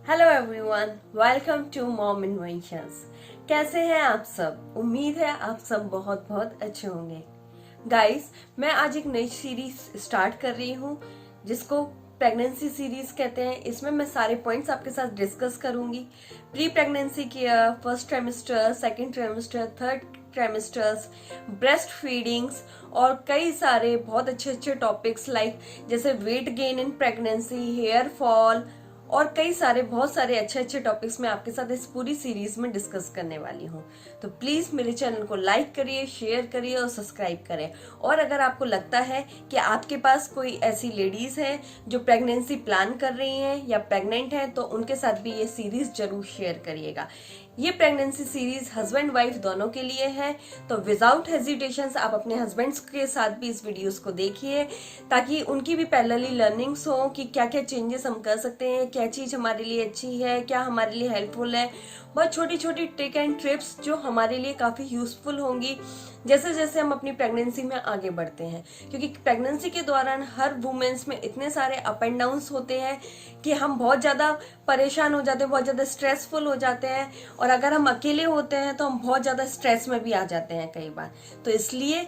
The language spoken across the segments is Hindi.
Hello everyone, welcome to Mom Inventions. कैसे हैं आप सब? उम्मीद है आप सब बहुत बहुत अच्छे होंगे। गाइस, मैं आज एक नई सीरीज स्टार्ट कर रही हूँ जिसको प्रेगनेंसी सीरीज कहते हैं। इसमें मैं सारे पॉइंट्स आपके साथ डिस्कस करूंगी। Pre pregnancy care, first trimester, second trimester, third trimesters, breast feedings और कई सारे बहुत अच्छे अच्छे टॉपिक्स लाइक जैसे weight gain in pregnancy, hair fall और कई सारे बहुत सारे अच्छे अच्छे टॉपिक्स मैं आपके साथ इस पूरी सीरीज में डिस्कस करने वाली हूँ। तो प्लीज मेरे चैनल को लाइक करिए, शेयर करिए और सब्सक्राइब करें। और अगर आपको लगता है कि आपके पास कोई ऐसी लेडीज है जो प्रेगनेंसी प्लान कर रही हैं या प्रेग्नेंट हैं, तो उनके साथ भी ये सीरीज जरूर शेयर करिएगा। ये प्रेगनेंसी सीरीज हस्बैंड वाइफ दोनों के लिए है, तो विदाउट हेजिटेशन आप अपने हस्बैंड्स के साथ भी इस वीडियोस को देखिए ताकि उनकी भी पैरेलली लर्निंग्स हो कि क्या क्या चेंजेस हम कर सकते हैं, क्या चीज हमारे लिए अच्छी है, क्या हमारे लिए हेल्पफुल है। बहुत छोटी छोटी ट्रिक एंड ट्रिप्स जो हमारे लिए काफी यूजफुल होंगी जैसे जैसे हम अपनी प्रेगनेंसी में आगे बढ़ते हैं, क्योंकि प्रेगनेंसी के दौरान हर वुमेन्स में इतने सारे अप एंड डाउन्स होते हैं कि हम बहुत ज्यादा परेशान हो जाते हैं, बहुत ज्यादा स्ट्रेसफुल हो जाते हैं। और अगर हम अकेले होते हैं तो हम बहुत ज्यादा स्ट्रेस में भी आ जाते हैं कई बार। तो इसलिए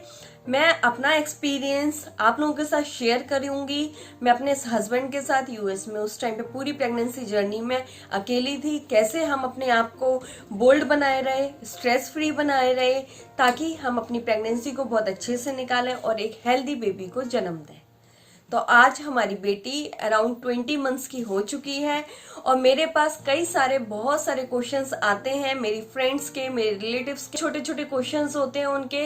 मैं अपना एक्सपीरियंस आप लोगों के साथ शेयर करूंगी। मैं अपने हस्बैंड के साथ यूएस में उस टाइम पे पूरी प्रेगनेंसी जर्नी में अकेली थी, कैसे हम अपने आप को बोल्ड बनाए रहे, स्ट्रेस फ्री बनाए रहे, ताकि हम अपनी प्रेगनेंसी को बहुत अच्छे से निकालें और एक हेल्दी बेबी को जन्म दें। तो आज हमारी बेटी अराउंड 20 मंथ्स की हो चुकी है और मेरे पास कई सारे बहुत सारे क्वेश्चंस आते हैं मेरी फ्रेंड्स के, मेरे रिलेटिव्स के। छोटे छोटे क्वेश्चंस होते हैं उनके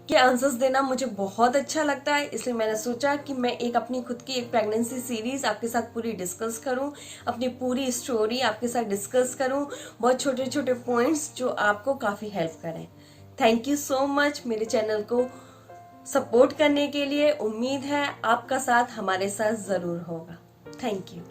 के आंसर्स देना मुझे बहुत अच्छा लगता है, इसलिए मैंने सोचा कि मैं एक अपनी खुद की एक प्रेगनेंसी सीरीज आपके साथ पूरी डिस्कस करूं, अपनी पूरी स्टोरी आपके साथ डिस्कस करूं, बहुत छोटे छोटे पॉइंट्स जो आपको काफी हेल्प करें। थैंक यू सो मच मेरे चैनल को सपोर्ट करने के लिए। उम्मीद है आपका साथ हमारे साथ जरूर होगा। Thank you.